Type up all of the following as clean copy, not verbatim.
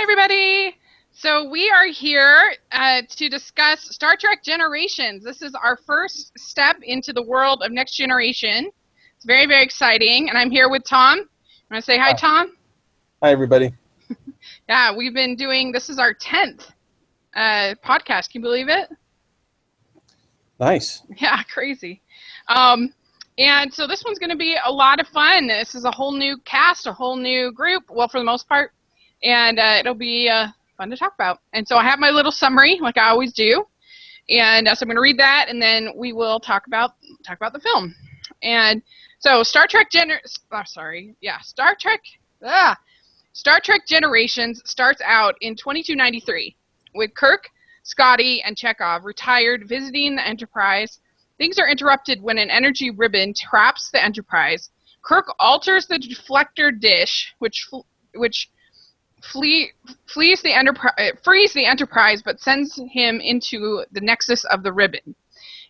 everybody. So we are here to discuss Star Trek Generations. This is our first step into the world of Next Generation. It's very, very exciting. And I'm here with Tom. You want to say hi, Tom? Hi, everybody. Yeah, we've been doing, this is our 10th podcast. Can you believe it? Nice. Yeah, crazy. And so this one's going to be a lot of fun. This is a whole new cast, a whole new group, well, for the most part. And it'll be fun to talk about. And so I have my little summary, like I always do. And so I'm going to read that, and then we will talk about the film. And so Star Trek Generations starts out in 2293 with Kirk, Scotty, and Chekhov retired visiting the Enterprise. Things are interrupted when an energy ribbon traps the Enterprise. Kirk alters the deflector dish, which frees the Enterprise, but sends him into the nexus of the ribbon.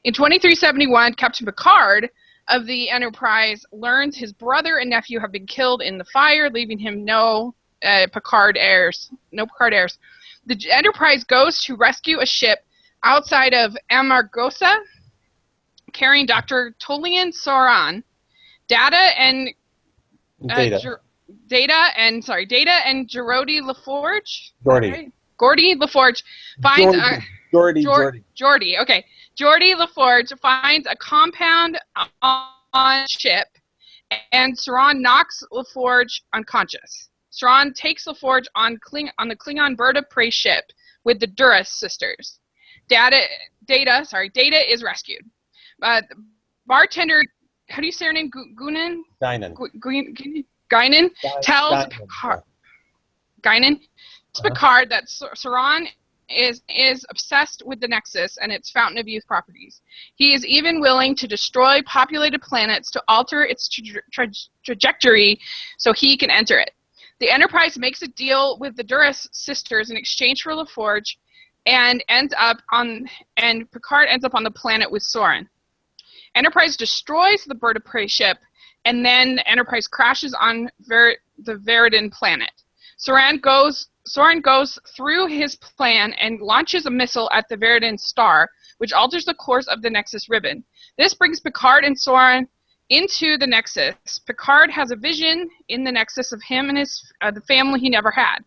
In 2371, Captain Picard of the Enterprise learns his brother and nephew have been killed in the fire, leaving him no Picard heirs. The Enterprise goes to rescue a ship outside of Amargosa, carrying Dr. Tolian Soran, Data and Geordi LaForge. Geordi LaForge finds Geordi. Okay, Geordi LaForge finds a compound on ship, and Soran knocks LaForge unconscious. Soran takes LaForge on the Klingon bird of prey ship with the Duras sisters. Data is rescued. Bartender, how do you say her name? Guinan tells Picard that Soran is obsessed with the Nexus and its fountain of youth properties. He is even willing to destroy populated planets to alter its trajectory so he can enter it. The Enterprise makes a deal with the Duras sisters in exchange for LaForge, and Picard ends up on the planet with Soran. Enterprise destroys the bird of prey ship, and then the Enterprise crashes on the Veridan planet. Soran goes through his plan and launches a missile at the Veridan star, which alters the course of the Nexus ribbon. This brings Picard and Soran into the Nexus. Picard has a vision in the Nexus of him and the family he never had.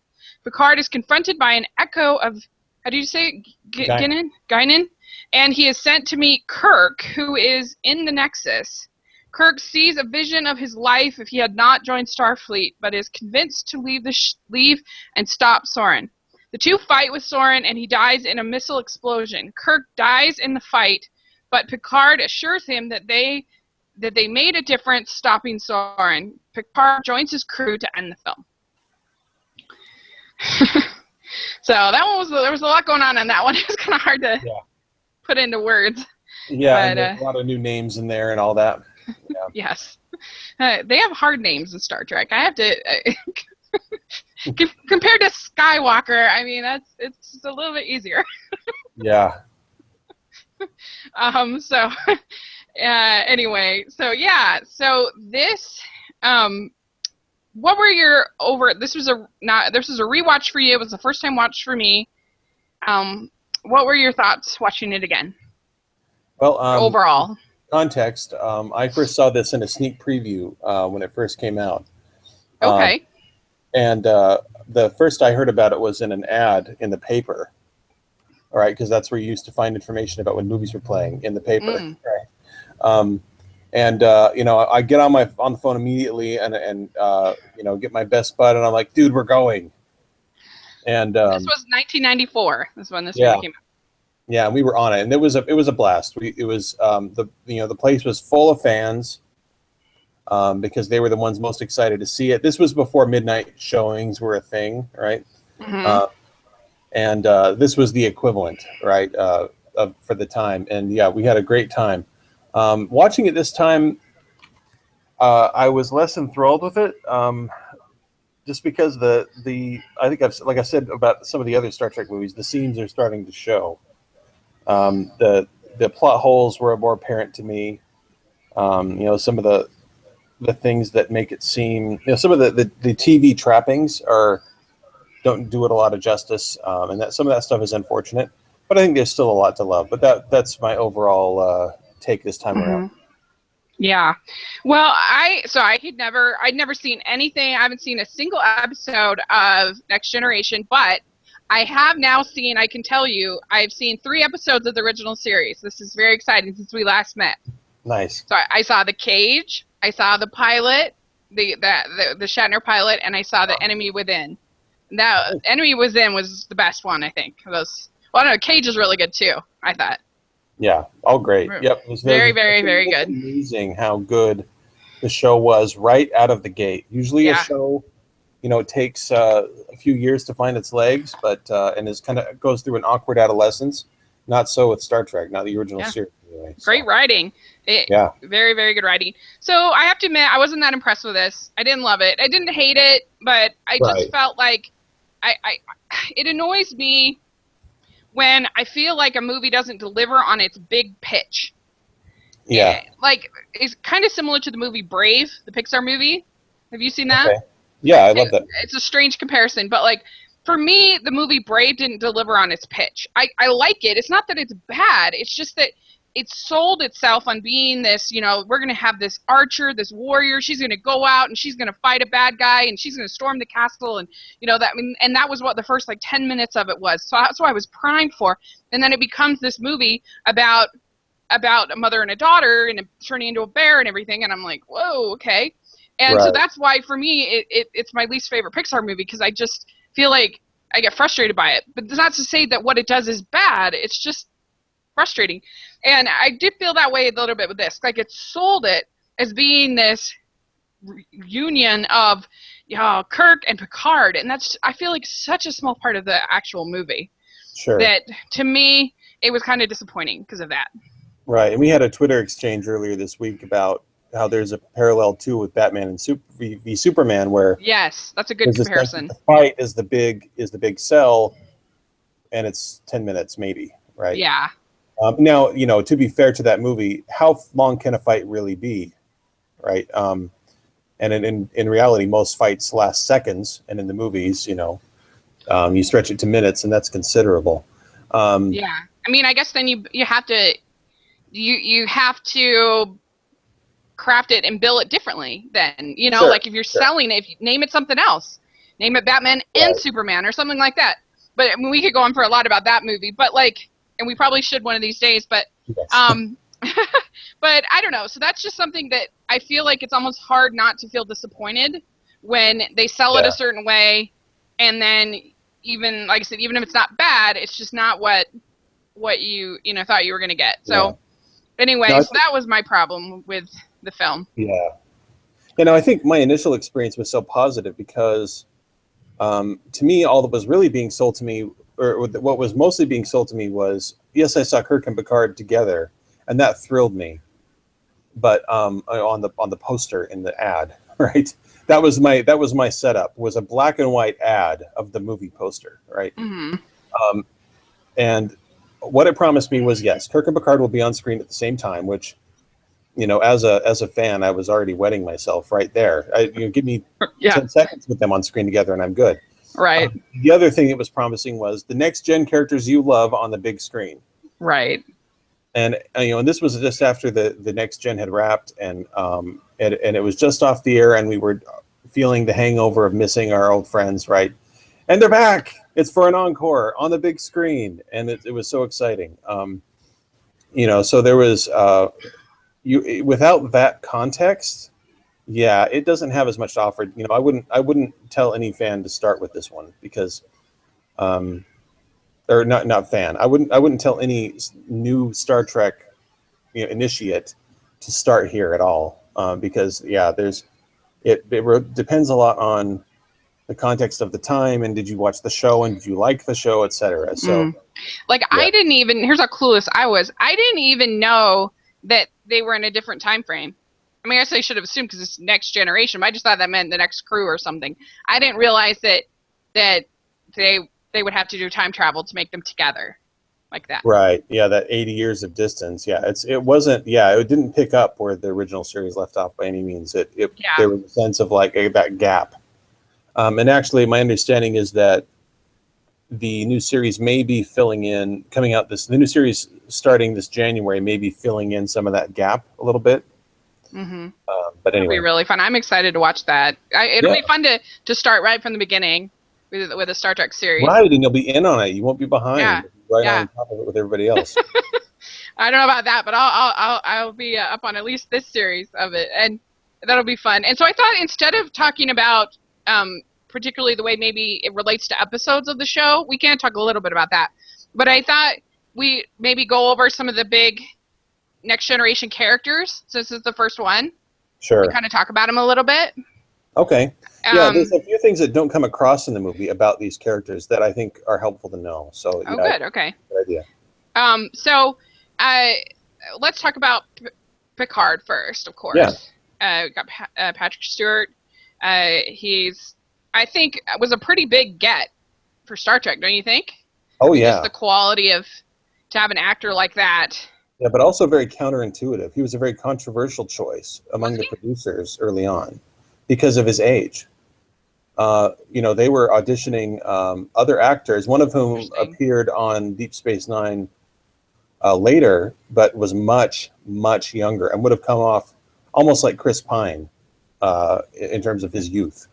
Picard is confronted by an echo of, how do you say it? Guinan? And he is sent to meet Kirk, who is in the Nexus. Kirk sees a vision of his life if he had not joined Starfleet, but is convinced to leave and stop Soran. The two fight with Soran, and he dies in a missile explosion. Kirk dies in the fight, but Picard assures him that they made a difference stopping Soran. Picard joins his crew to end the film. So that one there was a lot going on in that one. It was kind of hard to put into words. Yeah, but, and a lot of new names in there and all that. Yeah. Yes. They have hard names in Star Trek. I have to compared to Skywalker, I mean, it's a little bit easier. Yeah. Anyway, so this what were your this was a rewatch for you. It was the first time watch for me. What were your thoughts watching it again? Well, overall context. I first saw this in a sneak preview when it first came out. Okay. And the first I heard about it was in an ad in the paper. All right, because that's where you used to find information about when movies were playing, in the paper. Right. I get on the phone immediately and get my best bud, and I'm like, dude, we're going. And this was 1994. This when this movie came out. Yeah, we were on it, and it was a blast. The place was full of fans because they were the ones most excited to see it. This was before midnight showings were a thing, right? Mm-hmm. And this was the equivalent, right, for the time. And yeah, we had a great time. Watching it this time, I was less enthralled with it, just because I think like I said about some of the other Star Trek movies, the seams are starting to show. The plot holes were more apparent to me. Some of the things that make it seem, some of the TV trappings are don't do it a lot of justice, and that some of that stuff is unfortunate. But I think there's still a lot to love. But that's my overall take this time around. Yeah. Well, I'd never seen anything. I haven't seen a single episode of Next Generation, but I have now seen, I can tell you, I've seen 3 episodes of the original series. This is very exciting since we last met. Nice. So I saw The Cage, I saw the pilot, the Shatner pilot, and I saw The Enemy Within. Now, Enemy Within was the best one, I think. Well, I don't know, Cage is really good too, I thought. Yeah, all great. Yep. It was very good. Amazing how good the show was right out of the gate. Usually a show, it takes a few years to find its legs, but and is kind of goes through an awkward adolescence. Not so with Star Trek, not the original series. Anyway, so. Great writing. Very, very good writing. So I have to admit, I wasn't that impressed with this. I didn't love it. I didn't hate it, but I just felt like it annoys me when I feel like a movie doesn't deliver on its big pitch. Yeah. Like, it's kind of similar to the movie Brave, the Pixar movie. Have you seen that? Okay. Yeah, I love that. It's a strange comparison, but like, for me, the movie Brave didn't deliver on its pitch. I like it. It's not that it's bad. It's just that it sold itself on being this, we're going to have this archer, this warrior. She's going to go out and she's going to fight a bad guy and she's going to storm the castle. And, and that was what the first 10 minutes of it was. So that's what I was primed for. And then it becomes this movie about a mother and a daughter and turning into a bear and everything. And I'm like, whoa, okay. And so that's why, for me, it's my least favorite Pixar movie, because I just feel like I get frustrated by it. But that's not to say that what it does is bad. It's just frustrating. And I did feel that way a little bit with this. Like, it sold it as being this union of Kirk and Picard. And that's, I feel like, such a small part of the actual movie. Sure. That, to me, it was kind of disappointing because of that. Right. And we had a Twitter exchange earlier this week about how there's a parallel too with Batman and v Superman, where yes, that's a good comparison. The fight is the big sell, and it's 10 minutes maybe, right? Yeah. Now, to be fair to that movie, how long can a fight really be, right? And in reality, most fights last seconds, and in the movies, you stretch it to minutes, and that's considerable. Yeah, I mean, I guess then you have to craft it and bill it differently then, Sure, like if you're selling it, if you name it something else, name it Batman and Superman or something like that. But I mean, we could go on for a lot about that movie, but and we probably should one of these days, but yes. but I don't know. So that's just something that I feel like it's almost hard not to feel disappointed when they sell it a certain way, and then even, like I said, even if it's not bad, it's just not what you thought you were going to get. So anyway, so that was my problem with the film. Yeah. I think my initial experience was so positive because to me, all that was really being sold to me, or what was mostly being sold to me, was, yes, I saw Kirk and Picard together, and that thrilled me. But on the poster in the ad, right? That was my setup, was a black and white ad of the movie poster, right? Mm-hmm. And what it promised me was, yes, Kirk and Picard will be on screen at the same time, which, as a fan, I was already wetting myself right there. Give me 10 seconds with them on screen together and I'm good. Right. The other thing it was promising was the next gen characters you love on the big screen. Right. And and this was just after the next gen had wrapped, and it was just off the air, and we were feeling the hangover of missing our old friends, right? And they're back. It's for an encore on the big screen, and it was so exciting. So there was without that context, it doesn't have as much to offer. I wouldn't tell any fan to start with this one because, or not fan. I wouldn't tell any new Star Trek, initiate to start here at all, because it depends a lot on the context of the time, and did you watch the show, and did you like the show, etc. So, I didn't even, here's how clueless I was. I didn't even know that they were in a different time frame. I mean, I guess I should have assumed because it's Next Generation, but I just thought that meant the next crew or something. I didn't realize that they would have to do time travel to make them together like that. Right. Yeah, that 80 years of distance. Yeah, it didn't pick up where the original series left off by any means. There was a sense of that gap. And actually, my understanding is that the new series may be coming out the new series starting this January may be filling in some of that gap a little bit. Mm-hmm. But It'll be anyway, really fun. I'm excited to watch that. It'll be fun to start right from the beginning with a Star Trek series. right, and you'll be in on it. You won't be behind. Yeah, Right on top of it with everybody else. I don't know about that, but I'll be up on at least this series of it, and that'll be fun. And so I thought instead of talking about particularly the way maybe it relates to episodes of the show, we can talk a little bit about that. But I thought we maybe go over some of the big Next Generation characters. So this is the first one. Sure. We kind of talk about them a little bit. Okay. Yeah, there's a few things that don't come across in the movie about these characters that I think are helpful to know. So, good. Okay. Good idea. So, let's talk about Picard first, of course. Yeah. We got Patrick Stewart. He's, I think, was a pretty big get for Star Trek, don't you think? Oh, yeah. Just the quality to have an actor like that. Yeah, but also very counterintuitive. He was a very controversial choice among the producers early on because of his age. They were auditioning other actors, one of whom appeared on Deep Space Nine later, but was much, much younger and would have come off almost like Chris Pine in terms of his youth.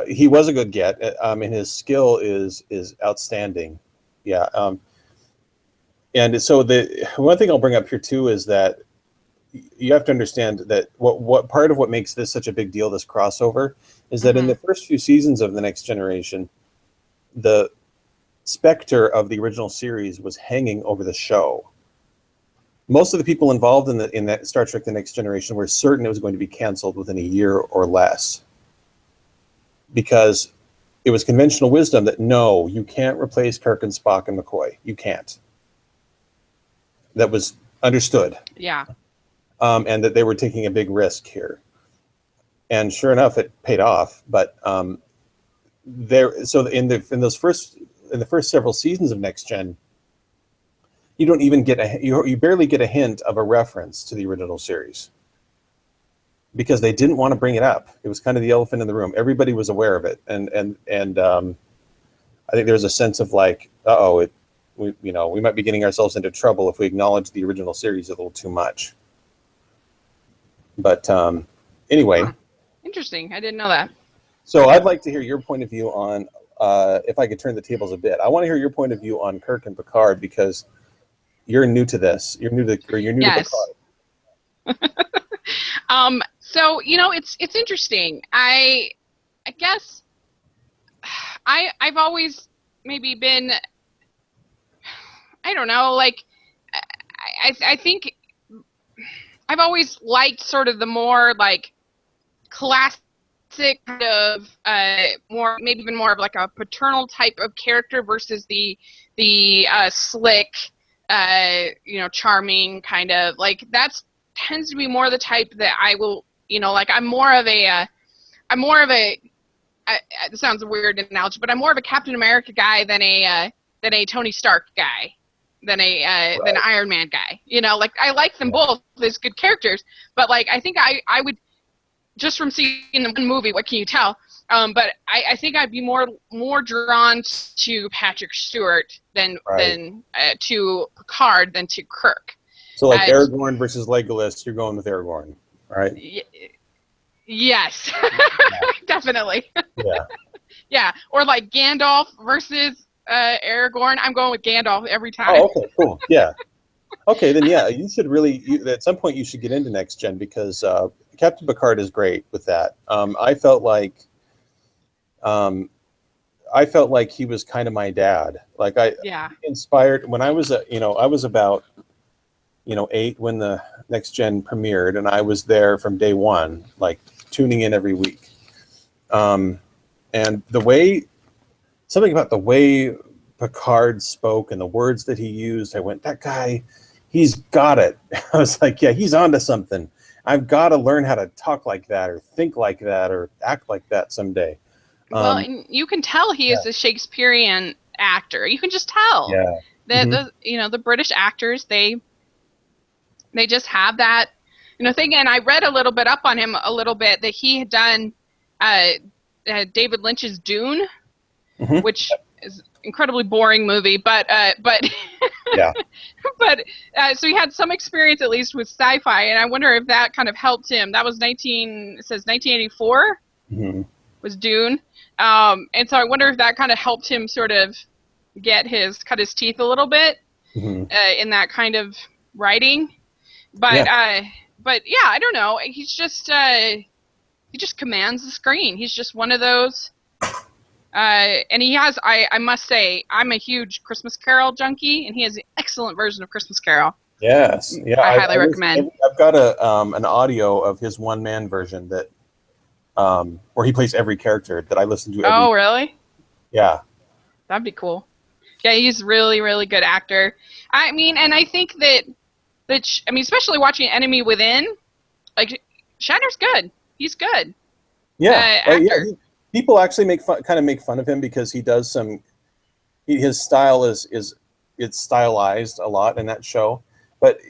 He was a good get. And his skill is outstanding. Yeah. And so the one thing I'll bring up here too is that you have to understand that what part of what makes this such a big deal, this crossover, is that in the first few seasons of The Next Generation, the specter of the original series was hanging over the show. Most of the people involved in that Star Trek: The Next Generation were certain it was going to be canceled within a year or less, because it was conventional wisdom that no, you can't replace Kirk and Spock and McCoy. You can't. That was understood. Yeah. And that they were taking a big risk here. And sure enough, it paid off. But in the first several seasons of Next Gen, you don't even get you barely get a hint of a reference to the original series, because they didn't want to bring it up. It was kind of the elephant in the room. Everybody was aware of it, and I think there was a sense of like, we might be getting ourselves into trouble if we acknowledge the original series a little too much. But anyway. Interesting. I didn't know that. So I'd like to hear your point of view on, if I could turn the tables a bit, I want to hear your point of view on Kirk and Picard, because you're new to this. You're new to Picard. So, it's interesting. I guess I've always maybe been, I don't know, like, I think I've always liked sort of the more like classic kind of maybe even more of like a paternal type of character versus the slick, charming kind of, like, that's tends to be more the type that I will, like, I'm more of a it sounds a weird analogy, but I'm more of a Captain America guy than a Tony Stark guy, than an Iron Man guy. Like, I like them both as good characters, but like, I think I would, just from seeing the one movie, what can you tell? But I think I'd be more drawn to Patrick Stewart than to Picard than to Kirk. So like Aragorn versus Legolas, you're going with Aragorn, right? Yes, definitely. Yeah. Yeah, or like Gandalf versus Aragorn. I'm going with Gandalf every time. Oh, okay, cool. Yeah. Okay, then yeah, you should really at some point you should get into Next Gen, because Captain Picard is great with that. I felt like he was kind of my dad. Like inspired when I was I was about 8 when the Next Gen premiered, and I was there from day one, like tuning in every week. And something about the way Picard spoke and the words that he used, I went, that guy, he's got it. I was like, yeah, he's onto something. I've got to learn how to talk like that, or think like that, or act like that someday. Well, and you can tell he is a Shakespearean actor. You can just tell. Yeah. The British actors, they just have that thing. And I read a little bit up on him a little bit that he had done David Lynch's Dune, Mhm. which is incredibly boring movie, but Yeah. but so he had some experience at least with sci-fi, and I wonder if that kind of helped him. That was 1984 Mhm. was Dune, and so I wonder if that kind of helped him sort of cut his teeth a little bit Mhm. in that kind of writing. But Yeah. but yeah, I don't know. He just commands the screen. He's just one of those. And he has, I must say, I'm a huge Christmas Carol junkie, and he has an excellent version of Christmas Carol. Yes. Yeah. I highly recommend. I've got an audio of his one man version that where he plays every character that I listen to. Oh, really? Yeah. That'd be cool. Yeah, he's really, really good actor. I mean, and I think that I mean, especially watching Enemy Within, like Shatner's good. He's good. Yeah. Actor. People actually make fun of him because he does his style is it's stylized a lot in that show, but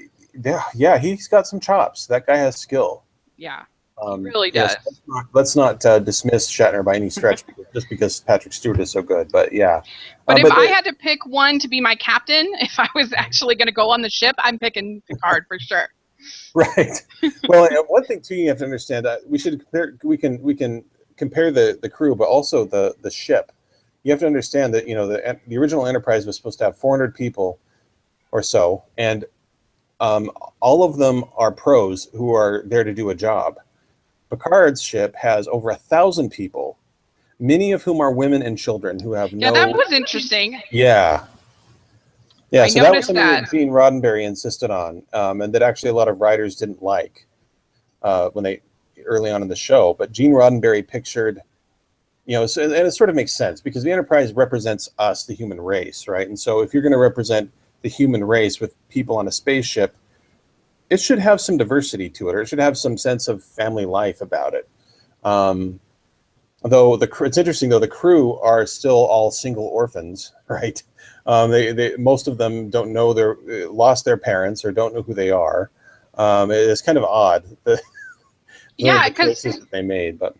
yeah, he's got some chops. That guy has skill. Yeah, he really yes, does. let's not dismiss Shatner by any stretch just because Patrick Stewart is so good. But yeah, but if I had to pick one to be my captain, if I was actually going to go on the ship, I'm picking Picard for sure. Right. Well, one thing too you have to understand, we can compare the crew, but also the ship. You have to understand that the original Enterprise was supposed to have 400 people or so, and all of them are pros who are there to do a job. Picard's ship has over 1,000 people, many of whom are women and children who have Yeah, that was interesting. Yeah. Yeah, I so that was noticed something that Gene Roddenberry insisted on, and that actually a lot of writers didn't like when they early on in the show. But Gene Roddenberry pictured, and it sort of makes sense because the Enterprise represents us, the human race, right? And so if you're going to represent the human race with people on a spaceship, it should have some diversity to it, or it should have some sense of family life about it. Though it's interesting though, the crew are still all single orphans, right? They most of them don't know lost their parents or don't know who they are. It's kind of odd the choices that they made, but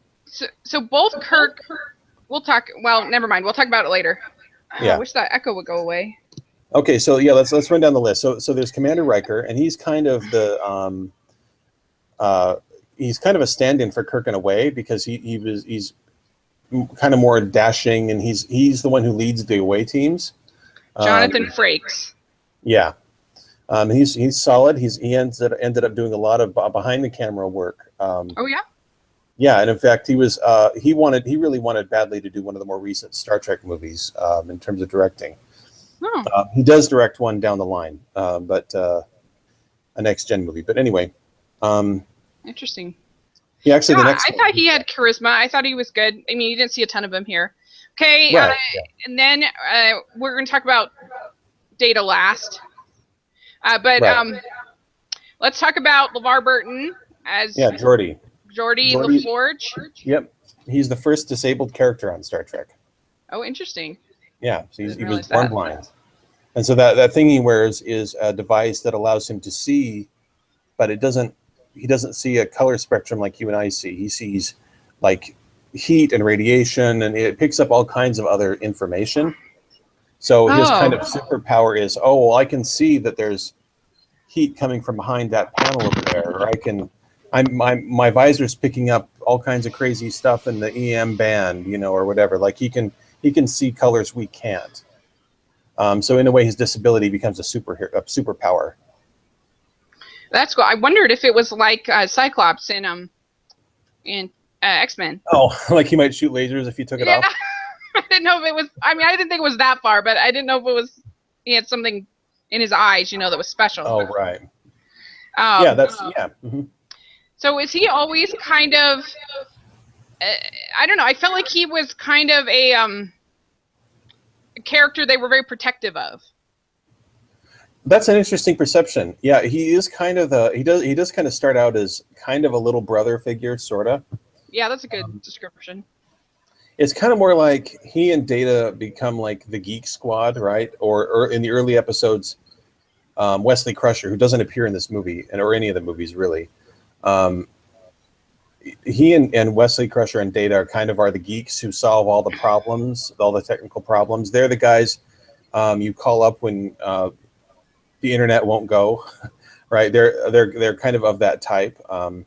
so both Kirk. We'll talk. Well, never mind. We'll talk about it later. Yeah. I wish that echo would go away. Okay, so yeah, let's run down the list. So there's Commander Riker, and he's kind of he's kind of a stand-in for Kirk in a way because he's kind of more dashing, and he's the one who leads the away teams. Jonathan Frakes. Yeah, he's solid. He ended up doing a lot of behind the camera work. Oh yeah. Yeah, and in fact, he really wanted badly to do one of the more recent Star Trek movies in terms of directing. Oh. He does direct one down the line, but a next gen movie. But anyway, interesting. Yeah, actually, I thought he had charisma. I thought he was good. I mean, you didn't see a ton of him here. Okay, right, and then we're going to talk about Data last. But right. Let's talk about LeVar Burton as Geordi LaForge. Yep, he's the first disabled character on Star Trek. Oh, interesting. Yeah, so he was born blind, and so that thing he wears is a device that allows him to see, but he doesn't see a color spectrum like you and I see. He sees like heat and radiation, and it picks up all kinds of other information. So his kind of superpower is, I can see that there's heat coming from behind that panel over there, or my visor's picking up all kinds of crazy stuff in the EM band, or whatever. Like he can see colors we can't. So in a way, his disability becomes a superpower. That's cool. I wondered if it was like Cyclops in X-Men. Oh, like he might shoot lasers if you took it off? I didn't know if it was. I mean, I didn't think it was that far, but I didn't know if it was. He had something in his eyes, that was special. Oh, right. Yeah, Mm-hmm. So is he always kind of? I don't know. I felt like he was kind of a character they were very protective of. That's an interesting perception. Yeah, he is kind of he does kind of start out as kind of a little brother figure, sorta. Yeah, that's a good description. It's kind of more like he and Data become like the geek squad, right? Or in the early episodes, Wesley Crusher, who doesn't appear in this movie or any of the movies really, Um, he and Wesley Crusher and Data are the geeks who solve all the problems, all the technical problems. They're the guys you call up when the internet won't go, right? They're kind of that type. And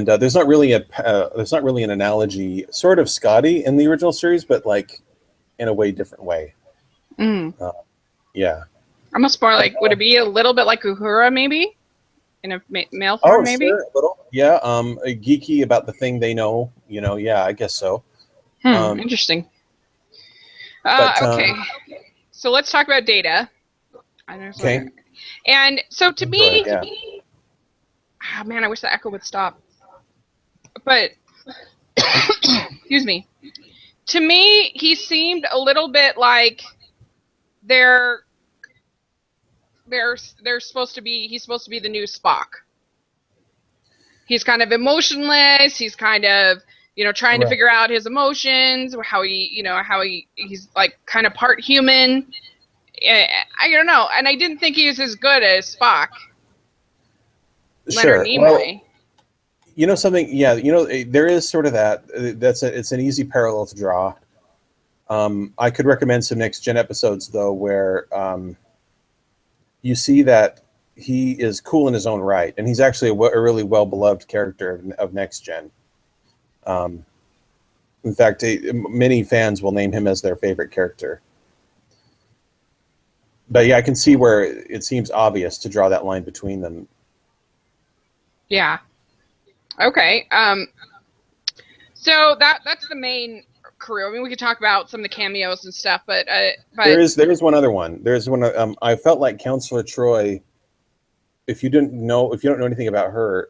there's not really an analogy, sort of Scotty in the original series, but like in a way different way. Yeah. Almost more like, would it be a little bit like Uhura, maybe? In a male form, Oh, maybe? sure, a little. Yeah, geeky about the thing they know, yeah, I guess so. Interesting. Okay. So let's talk about Data. Okay. And so to me, yeah. Oh, man, I wish the echo would stop. But, excuse me. To me, he seemed a little bit like they're supposed to be. He's supposed to be the new Spock. He's kind of emotionless. He's kind of trying to figure out his emotions, how he's like kind of part human. I don't know, and I didn't think he was as good as Spock. Sure. Leonard Nimoy. Well, something. Yeah, there is sort of that. It's an easy parallel to draw. I could recommend some Next Gen episodes though, where you see that he is cool in his own right, and he's actually a really well-beloved character of Next Gen. In fact, many fans will name him as their favorite character. But yeah, I can see where it seems obvious to draw that line between them. Yeah. Okay. So that's the main crew. I mean, we could talk about some of the cameos and stuff, but there is one other one. There's one. I felt like Counselor Troy. If you don't know anything about her,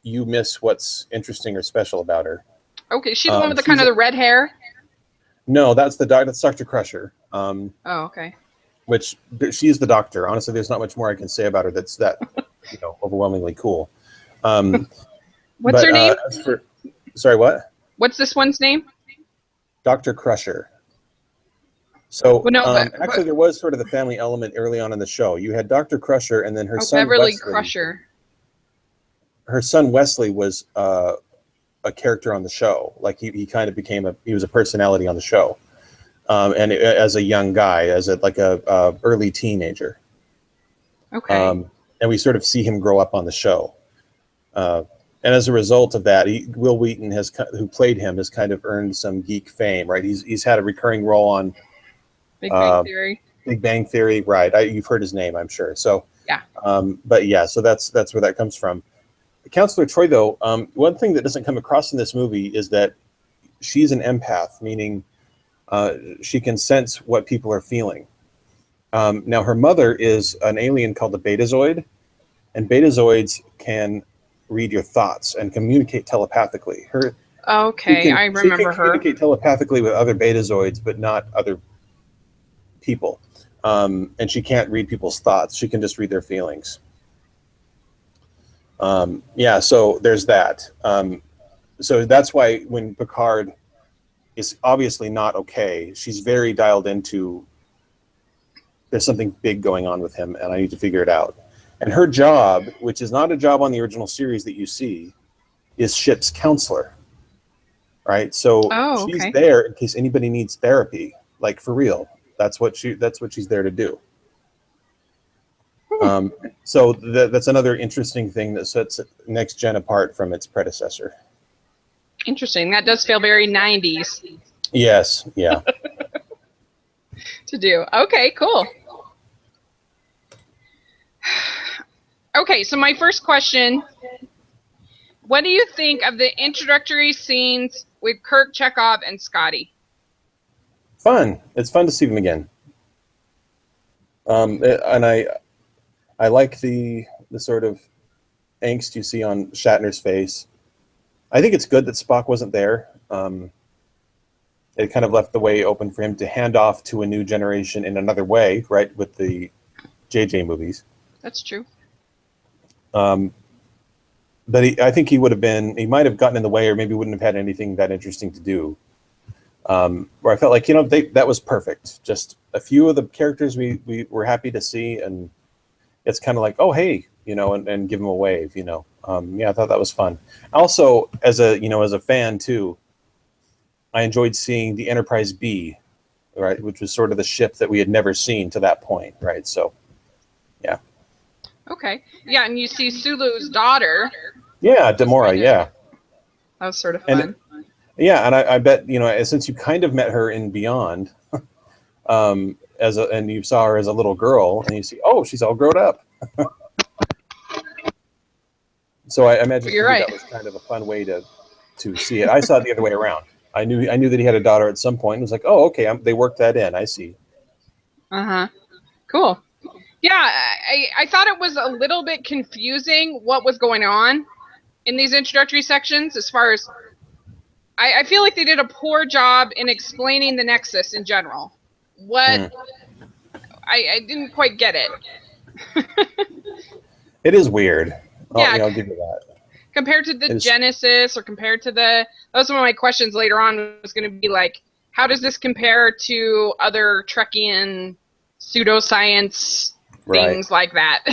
you miss what's interesting or special about her. Okay, she's the one with the kind of the red hair. No, that's Dr. Crusher. Oh, okay. Which she's the doctor. Honestly, there's not much more I can say about her that's that overwhelmingly cool. What's her name? Sorry, what? What's this one's name? Dr. Crusher. So actually, there was sort of the family element early on in the show. You had Dr. Crusher, and then her son Beverly Wesley. Crusher. Her son Wesley was a character on the show. Like he kind of he was a personality on the show, and as a young guy, as a early teenager. Okay. And we sort of see him grow up on the show. And as a result of that, Will Wheaton who played him, has kind of earned some geek fame, right? He's had a recurring role on Big Bang Theory. Big Bang Theory, right? You've heard his name, I'm sure. So yeah. But yeah, so that's where that comes from. Counselor Troy, though, one thing that doesn't come across in this movie is that she's an empath, meaning she can sense what people are feeling. Now, her mother is an alien called the Betazoid, and Betazoids can read your thoughts and communicate telepathically. I remember her. Communicate telepathically with other Betazoids, but not other people. And she can't read people's thoughts. She can just read their feelings. So there's that. So that's why when Picard is obviously not okay, she's very dialed into there's something big going on with him, and I need to figure it out. And her job, which is not a job on the original series that you see, is ship's counselor. Right? So she's there in case anybody needs therapy, like for real. That's what she's there to do. So that's another interesting thing that sets Next Gen apart from its predecessor. Interesting. That does feel very 90s. Yes. Yeah. To do. Okay, cool. Okay, so my first question, what do you think of the introductory scenes with Kirk, Chekhov, and Scotty? Fun. It's fun to see them again. And I like the sort of angst you see on Shatner's face. I think it's good that Spock wasn't there. It kind of left the way open for him to hand off to a new generation in another way, right, with the JJ movies. That's true. But I think he might have gotten in the way, or maybe wouldn't have had anything that interesting to do. Where I felt like, that was perfect. Just a few of the characters we were happy to see, and it's kind of like, oh, hey, and give him a wave. Yeah, I thought that was fun. Also, as a fan too, I enjoyed seeing the Enterprise B, right, which was sort of the ship that we had never seen to that point, right? So, yeah. Okay. Yeah, and you see Sulu's daughter. Yeah, Demora. Yeah. That was sort of And fun. yeah, and I bet since you kind of met her in Beyond, and you saw her as a little girl, and you see, oh, she's all grown up. So I imagine You're right. that was kind of a fun way to see it. I saw it the other way around. I knew that he had a daughter at some point. It was like, oh, okay, they worked that in. I see. Cool. Yeah, I thought it was a little bit confusing what was going on in these introductory sections. As far as I feel like they did a poor job in explaining the Nexus in general. I didn't quite get it. It is weird. Yeah. I'll give you that. Compared to the Genesis, or compared to that was one of my questions later on, was going to be like, how does this compare to other Trekkian pseudoscience things like that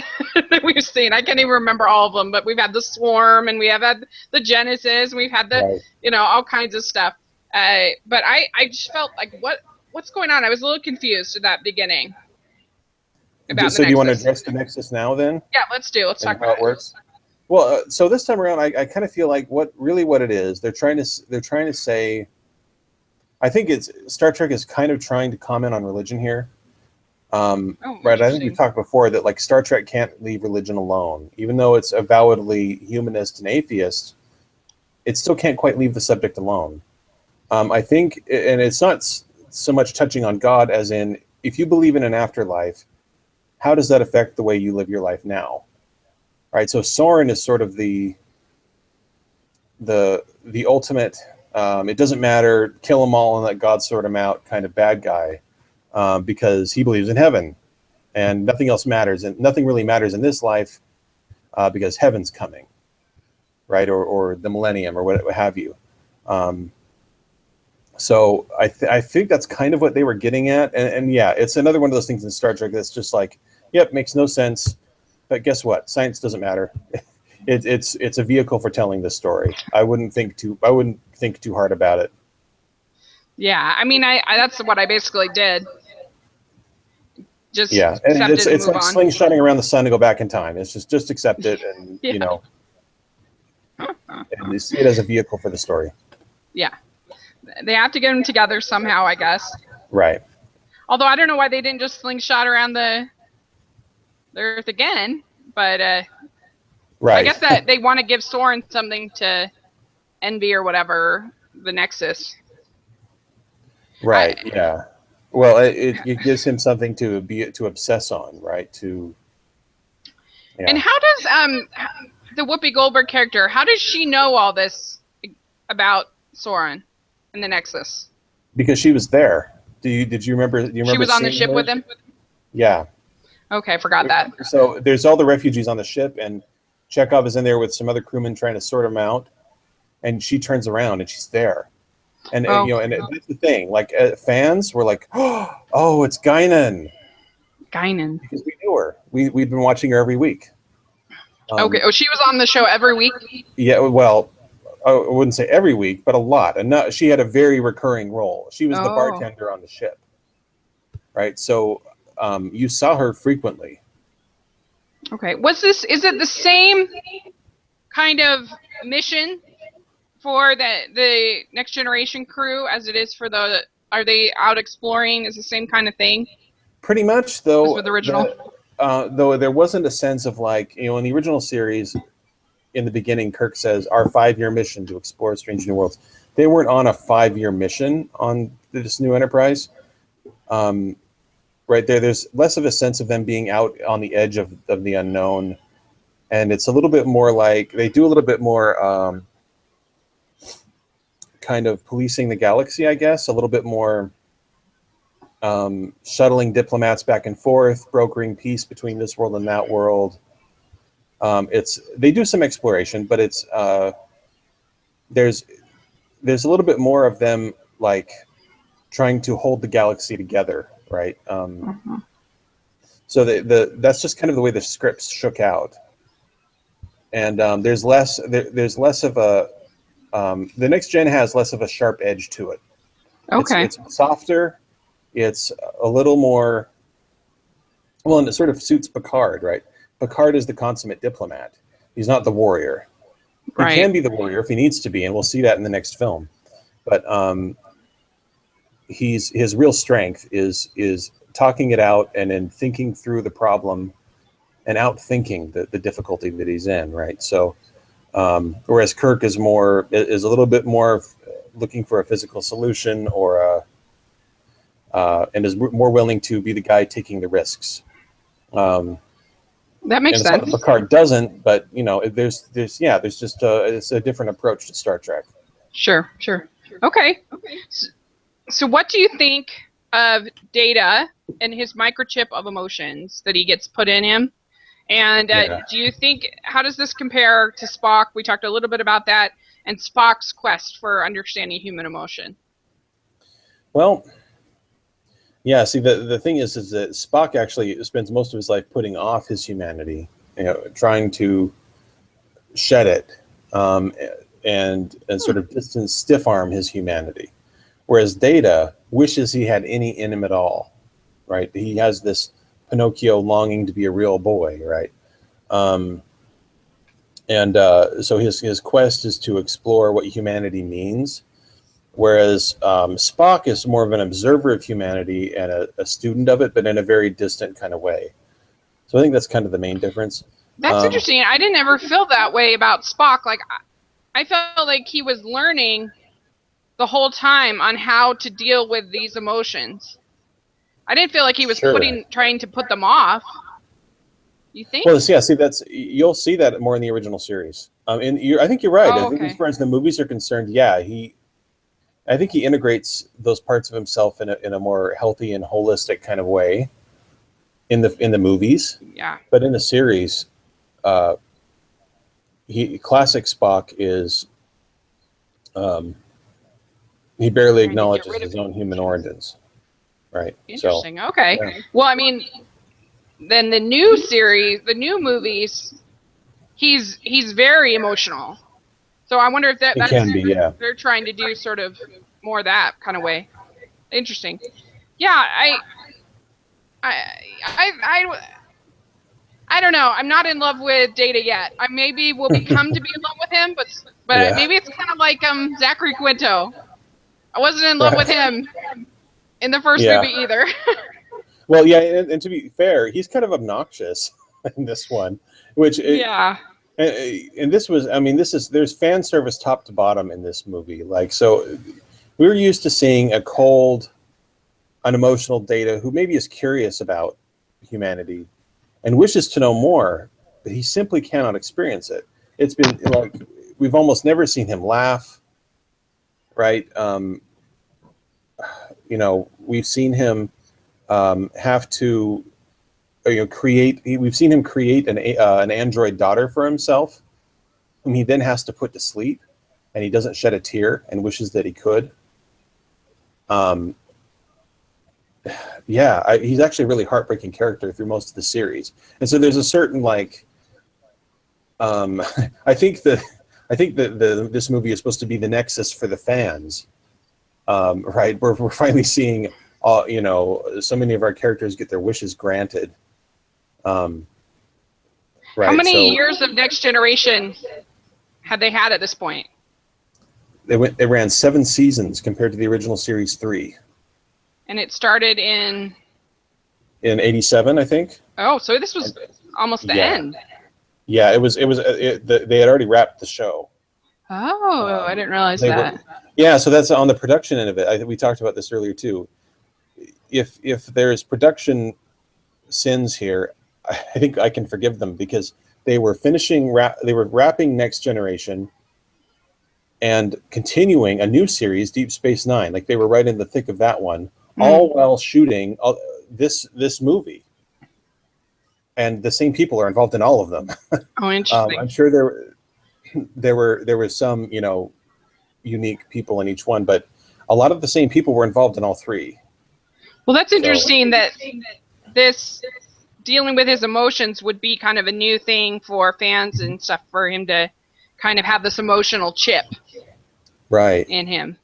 that we've seen? I can't even remember all of them, but we've had the Swarm, and we have had the Genesis, and we've had the all kinds of stuff. But I just felt like, what's going on? I was a little confused at that beginning. So do you want to address the Nexus now then? Yeah, let's talk about how it works. Well, so this time around, I kind of feel like what it is. They're trying to say. I think Star Trek is kind of trying to comment on religion here. Right. I think we talked before that like Star Trek can't leave religion alone, even though it's avowedly humanist and atheist. It still can't quite leave the subject alone. I think, and it's not so much touching on God as in, if you believe in an afterlife, how does that affect the way you live your life now? Right. So Soren is sort of the ultimate. It doesn't matter, kill them all and let God sort them out kind of bad guy, because he believes in heaven, and nothing else matters, and nothing really matters in this life, because heaven's coming, right, or the millennium, or what have you. So I think that's kind of what they were getting at, and yeah, it's another one of those things in Star Trek that's just like, yep, makes no sense, but guess what? Science doesn't matter. It's a vehicle for telling this story. I wouldn't think too hard about it. Yeah, I mean, I that's what I basically did. Just and it's like slingshotting around the sun to go back in time. It's just accept it, and and you see it as a vehicle for the story. Yeah, they have to get them together somehow, I guess. Right. Although I don't know why they didn't just slingshot around the Earth again, but right. I guess that they want to give Soren something to envy or whatever, the Nexus. Right. Yeah. Well, it gives him something to obsess on, right? And how does the Whoopi Goldberg character? How does she know all this about Soren and the Nexus? Because she was there. Did you remember? Do you remember? She was on the ship with him. Yeah. Okay, forgot that. So there's all the refugees on the ship, and Chekhov is in there with some other crewmen trying to sort them out, and she turns around and she's there, and and that's the thing. Like fans were like, "Oh, it's Guinan." Guinan. Because we knew her. We'd been watching her every week. Okay. Oh, she was on the show every week. Yeah. Well, I wouldn't say every week, but a lot. And she had a very recurring role. She was the bartender on the ship. Right. So you saw her frequently. Okay. Is it the same kind of mission for the Next Generation crew as it is for are they out exploring? Is the same kind of thing? Pretty much, though. With the original? Though there wasn't a sense of like, in the original series, in the beginning, Kirk says, our 5-year mission to explore strange new worlds. They weren't on a 5-year mission on this new Enterprise. Right there's less of a sense of them being out on the edge of the unknown. And it's a little bit more like, they do a little bit more kind of policing the galaxy, I guess. A little bit more shuttling diplomats back and forth, brokering peace between this world and that world. They do some exploration, but it's there's a little bit more of them like trying to hold the galaxy together, right? So that's just kind of the way the scripts shook out. and there's less of a the next gen has less of a sharp edge to it. Okay. It's softer. It's a little more, well, and it sort of suits Picard, right? Picard is the consummate diplomat. He's not the warrior. Right. He can be the warrior if he needs to be, and we'll see that in the next film. But his real strength is talking it out and then thinking through the problem and outthinking the difficulty that he's in, right? So, whereas Kirk is a little bit more looking for a physical solution or and is more willing to be the guy taking the risks. That makes sense. sense. Picard doesn't, but there's just it's a different approach to Star Trek. Sure. Okay. So what do you think of Data and his microchip of emotions that he gets put in him? And do you think, how does this compare to Spock? We talked a little bit about that, and Spock's quest for understanding human emotion. Well, yeah, see, the thing is that Spock actually spends most of his life putting off his humanity, trying to shed it, and sort of stiff arm his humanity. Whereas Data wishes he had any in him at all, right? He has this Pinocchio longing to be a real boy, right? So his quest is to explore what humanity means. Whereas Spock is more of an observer of humanity and a student of it, but in a very distant kind of way. So I think that's kind of the main difference. That's interesting. I didn't ever feel that way about Spock. Like, I felt like he was learning the whole time on how to deal with these emotions. I didn't feel like he was trying to put them off. You think? Well, yeah. See, you'll see that more in the original series. I think you're right. Oh, I think as far as the movies are concerned, yeah, I think he integrates those parts of himself in a more healthy and holistic kind of way in the movies. Yeah. But in the series, classic Spock is he barely acknowledges his own human origins. Right. Interesting. Okay. Yeah. Well, I mean, then the new series, the new movies, he's very emotional. So I wonder if that's they're trying to do sort of more that kind of way. Interesting. Yeah, I don't know. I'm not in love with Data yet. I maybe will become to be in love with him, but maybe it's kind of like Zachary Quinto. I wasn't in love with him in the first movie either. Well, yeah, and to be fair, he's kind of obnoxious in this one, which and this was, I mean, there's fan service top to bottom in this movie. Like, so we were used to seeing a cold, unemotional Data who maybe is curious about humanity and wishes to know more, but he simply cannot experience it. It's been like, we've almost never seen him laugh, right? We've seen him have to we've seen him create an android daughter for himself, whom he then has to put to sleep, and he doesn't shed a tear and wishes that he could. He's actually a really heartbreaking character through most of the series, and so there's a certain I think that this movie is supposed to be the nexus for the fans, right? We're finally seeing so many of our characters get their wishes granted. Right. How many years of Next Generation had they had at this point? They ran 7 seasons compared to the original series 3. And it started in 87, I think. Oh, so this was almost the end. Yeah, it was. They had already wrapped the show. Oh, I didn't realize that. So that's on the production end of it. I think we talked about this earlier too. If there's production sins here, I think I can forgive them because they were wrapping Next Generation and continuing a new series, Deep Space Nine. Like they were right in the thick of that one, all while shooting this movie. And the same people are involved in all of them. Oh, interesting. I'm sure there were some unique people in each one, but a lot of the same people were involved in all 3. Well, that's interesting that this dealing with his emotions would be kind of a new thing for fans and stuff, for him to kind of have this emotional chip Right. in him.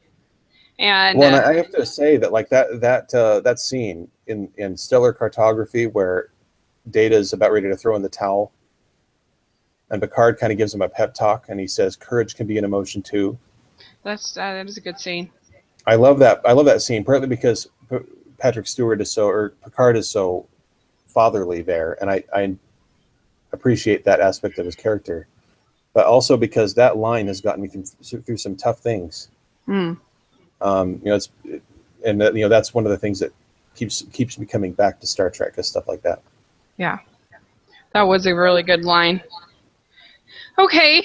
And well, and I have to say that like that scene in Stellar Cartography where Data's about ready to throw in the towel, and Picard kind of gives him a pep talk, and he says, "Courage can be an emotion too." that is a good scene. I love that. I love that scene partly because Patrick Stewart is so, or Picard is so fatherly there, and I appreciate that aspect of his character, but also because that line has gotten me through some tough things. Mm. It's and that's one of the things that keeps me coming back to Star Trek, is stuff like that. Yeah, that was a really good line. Okay,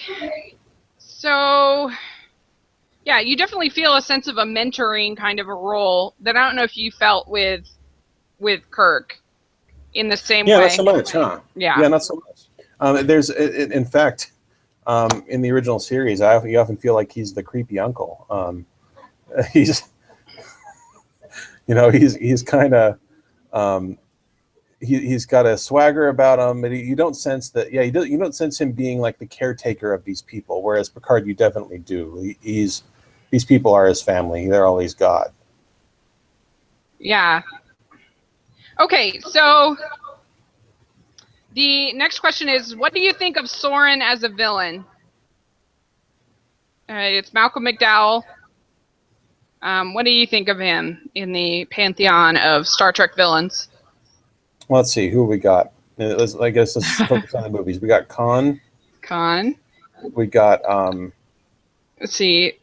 so yeah, you definitely feel a sense of a mentoring kind of a role that I don't know if you felt with Kirk in the same way. Yeah, not so much, huh? Yeah. Yeah, not so much. There's, in fact, in the original series, you often feel like he's the creepy uncle. He's, he's kind of, he's got a swagger about him, but you don't sense that. Yeah, you don't sense him being like the caretaker of these people. Whereas Picard, you definitely do. These people are his family. They're all he's got. Yeah. Okay, so the next question is, what do you think of Soren as a villain? It's Malcolm McDowell. What do you think of him in the pantheon of Star Trek villains? Well, let's see, who we got. I guess let's focus on the movies. We got Khan. We got let's see.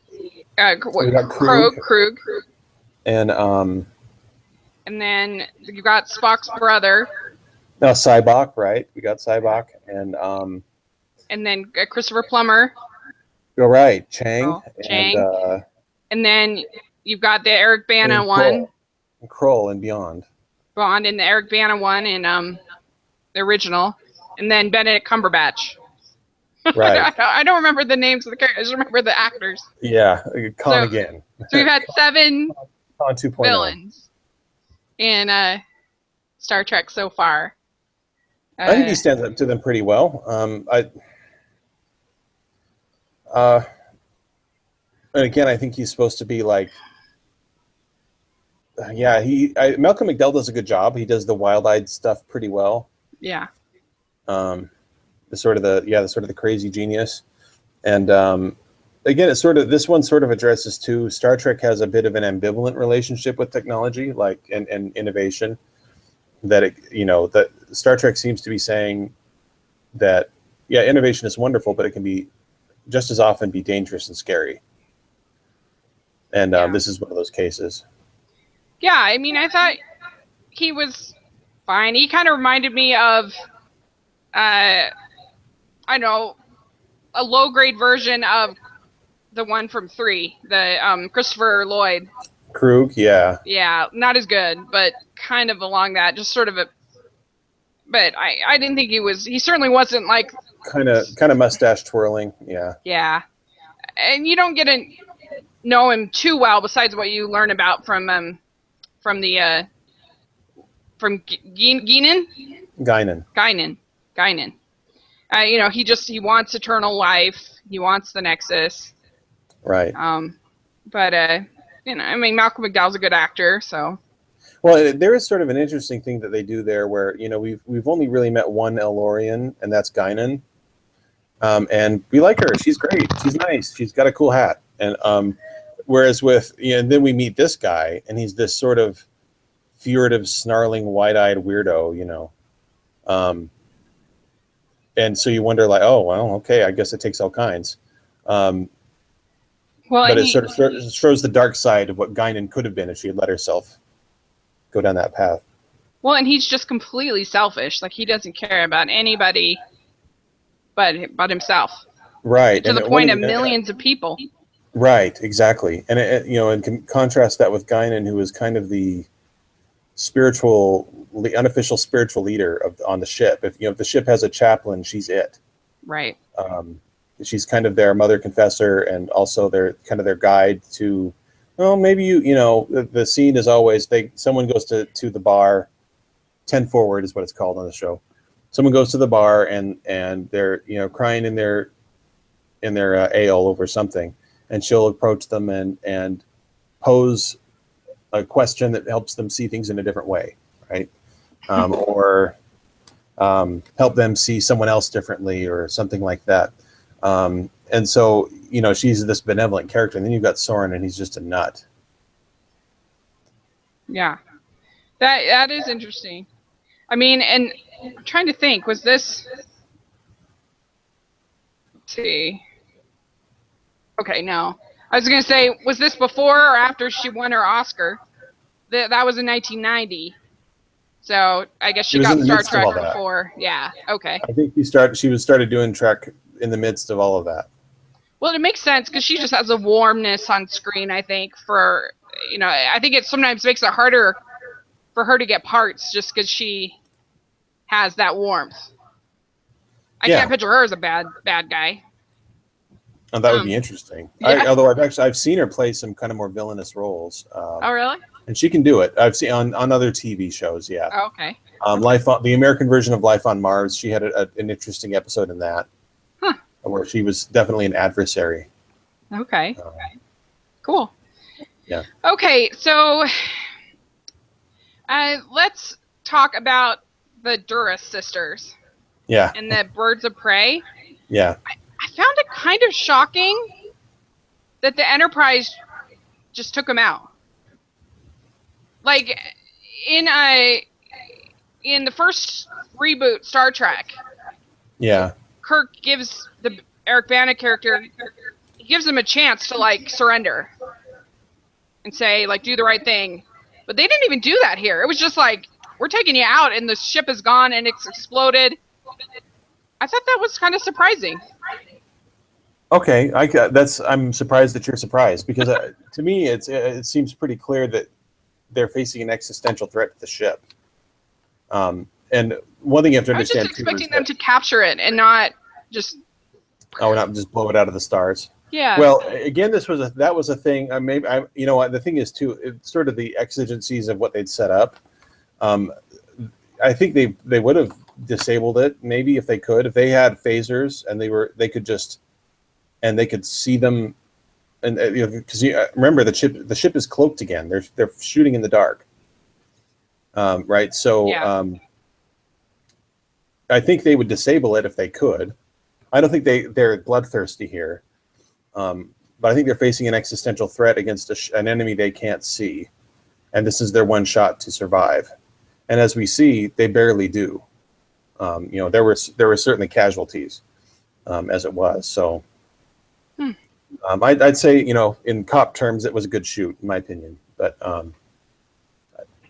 we got Krug. And then you got Spock's brother. No, Sybok, right? We got Sybok, and then Christopher Plummer. You're right, Chang. Chang. And then you've got the Eric Bana one. And Kroll and Beyond. Bond in the Eric Bana one in the original. And then Benedict Cumberbatch. Right. I don't remember the names of the characters. I just remember the actors. Yeah, Khan again. So we've had 7 Khan 2.0 villains in Star Trek so far. I think he stands up to them pretty well. And again, I think he's supposed to be like, Malcolm McDowell does a good job. He does the wild-eyed stuff pretty well. Yeah. The sort of the crazy genius, and again, it's sort of, this one sort of addresses too. Star Trek has a bit of an ambivalent relationship with technology, like and innovation. That that Star Trek seems to be saying that innovation is wonderful, but it can be just as often be dangerous and scary. And this is one of those cases. Yeah, I mean, I thought he was fine. He kind of reminded me of, I don't know, a low-grade version of the one from 3, the Christopher Lloyd. Krug, yeah. Yeah, not as good, but kind of along that, just sort of a. But I didn't think he certainly wasn't like. Kind of mustache twirling, yeah. Yeah, and you don't get to know him too well, besides what you learn about from Guinan. He wants eternal life. He wants the Nexus. Right. But I mean, Malcolm McDowell's a good actor, so. Well, there is sort of an interesting thing that they do there, where we've only really met one Elorian, and that's Guinan. And we like her. She's great. She's nice. She's got a cool hat. And whereas with and then we meet this guy, and he's this sort of furtive, snarling, wide-eyed weirdo, and so you wonder, like, oh well, okay, I guess it takes all kinds. But it sort of shows the dark side of what Guinan could have been if she had let herself go down that path. Well, and he's just completely selfish. Like, he doesn't care about anybody but himself. Right. To the point of millions of people. Right, exactly. And and contrast that with Guinan, who is kind of the unofficial spiritual leader on the ship. If the ship has a chaplain, she's it. Right. She's kind of their mother confessor, and also their guide to, well, maybe the scene is always someone goes to the bar, 10 forward is what it's called on the show. Someone goes to the bar and they're crying in their ale over something, and she'll approach them and pose a question that helps them see things in a different way, right? Or help them see someone else differently or something like that. And so, she's this benevolent character, and then you've got Soren, and he's just a nut. Yeah, that is interesting. I mean, and I'm trying to think, was this... Let's see. Okay, no. I was going to say, was this before or after she won her Oscar? That was in 1990. So I guess she got Star Trek before. Yeah, okay. I think she started doing Trek in the midst of all of that. Well, it makes sense because she just has a warmness on screen, I think, I think it sometimes makes it harder for her to get parts just because she has that warmth. I can't picture her as a bad guy. Oh, that would be interesting. Yeah. Although I've seen her play some kind of more villainous roles. Oh, really? And she can do it. I've seen on other TV shows. Yeah. Oh, okay. The American version of Life on Mars. She had an interesting episode in that, where she was definitely an adversary. Okay. Cool. Yeah. Okay, so let's talk about the Duras sisters. Yeah. And the Birds of Prey. Yeah. I found it kind of shocking that the Enterprise just took them out. Like in the first reboot Star Trek. Yeah. Kirk gives the Eric Bana character, he gives them a chance to surrender and say do the right thing. But they didn't even do that here. It was just we're taking you out and the ship is gone and it's exploded. I thought that was kind of surprising. Okay, I'm surprised that you're surprised because to me it seems pretty clear that they're facing an existential threat to the ship. And one thing you have to understand, I was just expecting them to capture it and not just not just blow it out of the stars. Yeah. Well, again, that was a thing. The thing is too, it's sort of the exigencies of what they'd set up. I think they would have disabled it maybe if they could, if they had phasers and they could see them, and because remember the ship is cloaked again. They're shooting in the dark, right? So yeah. I think they would disable it if they could. I don't think they're bloodthirsty here, but I think they're facing an existential threat against an enemy they can't see, and this is their one shot to survive. And as we see, they barely do. There were certainly casualties, as it was. So, I'd say in cop terms, it was a good shoot, in my opinion. But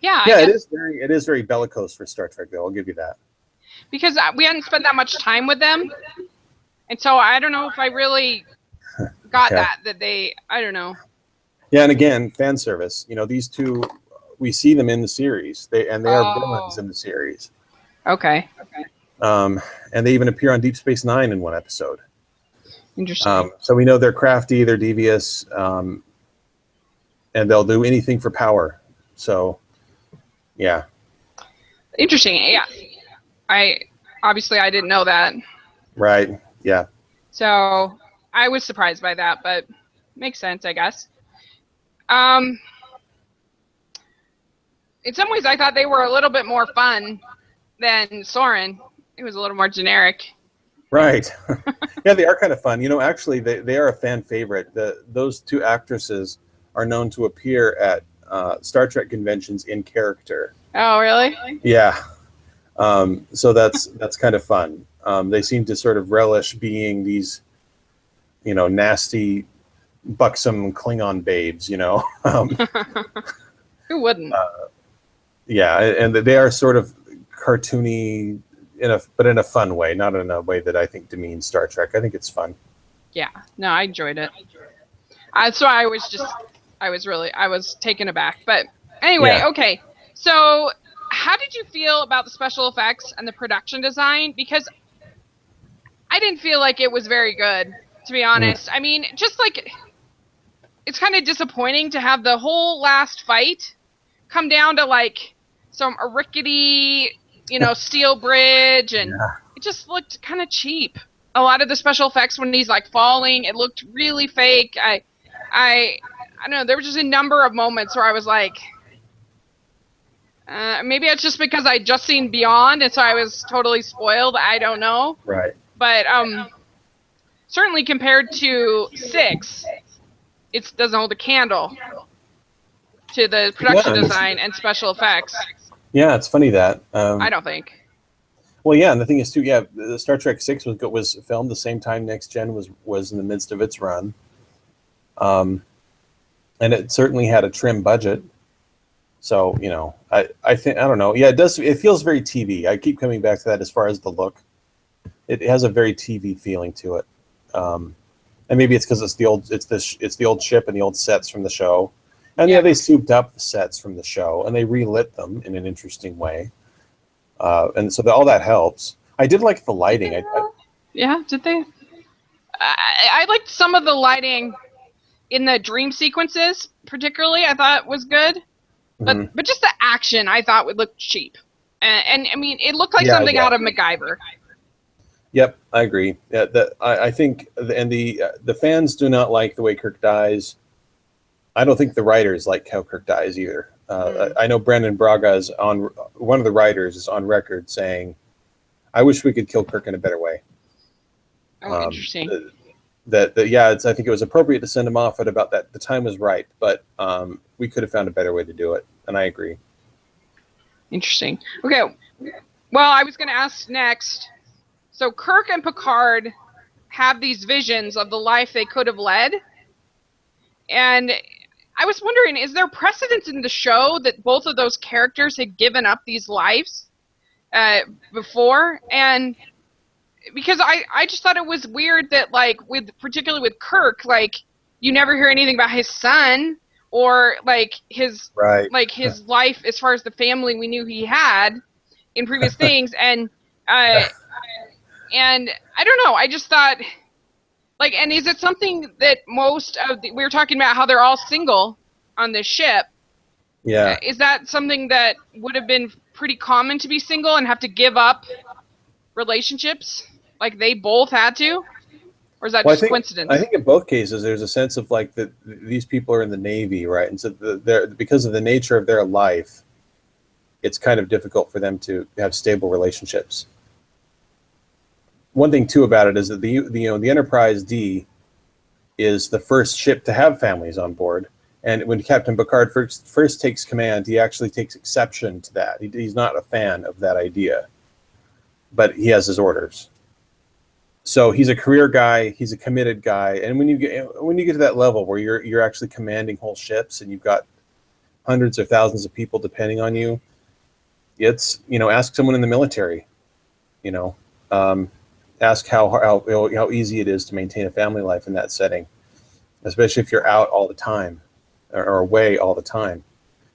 it is very bellicose for Star Trek, though. I'll give you that. Because we hadn't spent that much time with them, and so I don't know if I really got that they. I don't know. Yeah, and again, fan service. These two, we see them in the series. They are villains in the series. Okay. And they even appear on Deep Space Nine in one episode. Interesting. So we know they're crafty, they're devious, and they'll do anything for power. So, yeah. Interesting. Yeah. I didn't know that. Right. Yeah. So I was surprised by that, but makes sense, I guess. In some ways, I thought they were a little bit more fun than Soren. It was a little more generic. Right. Yeah, they are kind of fun. Actually, they are a fan favorite. Those two actresses are known to appear at Star Trek conventions in character. Oh, really? Yeah. So that's kind of fun. They seem to sort of relish being these, nasty, buxom Klingon babes. Who wouldn't? Yeah, and they are sort of cartoony, but in a fun way, not in a way that I think demeans Star Trek. I think it's fun. Yeah, no, I enjoyed it. So I was taken aback. But anyway, okay. So how did you feel about the special effects and the production design? Because I didn't feel like it was very good, to be honest. I mean, just it's kind of disappointing to have the whole last fight come down to a rickety, steel bridge, and Yeah. it just looked kind of cheap. A lot of the special effects when he's like falling, it looked really fake. I don't know. There were just a number of moments where I was like, maybe it's just because I'd just seen Beyond, and so I was totally spoiled. I don't know. Right. But certainly compared to 6, it doesn't hold a candle to the production design and special effects. Yeah, it's funny that. I don't think. Well, yeah, and the thing is too, yeah, the Star Trek 6 was filmed the same time Next Gen was in the midst of its run, and it certainly had a trim budget. So I think, I don't know. Yeah, it feels very TV. I keep coming back to that as far as the look. It has a very TV feeling to it, and maybe it's because it's the old ship and the old sets from the show, and yeah, they souped up the sets from the show and they relit them in an interesting way. And so all that helps. I did like the lighting. Did they? I liked some of the lighting in the dream sequences, particularly. I thought was good, but just the action I thought would look cheap, and I mean it looked like something out of MacGyver. Yep, I agree. Yeah, I think, and the fans do not like the way Kirk dies. I don't think the writers like how Kirk dies either. I know Brandon Braga one of the writers is on record saying, "I wish we could kill Kirk in a better way." Oh, interesting. I think it was appropriate to send him off at about that. The time was right, but we could have found a better way to do it, and I agree. Interesting. Okay. Well, I was going to ask next. So Kirk and Picard have these visions of the life they could have led, and I was wondering, is there precedence in the show that both of those characters had given up these lives before? And because I just thought it was weird that, like, particularly with Kirk, like, you never hear anything about his son or like his life as far as the family we knew he had in previous things, and I don't know. I just thought, like, and is it something that we were talking about how they're all single on this ship? Yeah. Is that something that would have been pretty common to be single and have to give up relationships like they both had to? Or is that just coincidence? I think in both cases there's a sense of like that these people are in the Navy, right? And so because of the nature of their life, it's kind of difficult for them to have stable relationships. One thing too about it is that the Enterprise D is the first ship to have families on board, and when Captain Picard first takes command, he actually takes exception to that. He's not a fan of that idea, but he has his orders. So he's a career guy, he's a committed guy, and when you get to that level where you're actually commanding whole ships and you've got hundreds or thousands of people depending on you, it's ask someone in the military, ask how easy it is to maintain a family life in that setting, especially if you're out all the time or away all the time.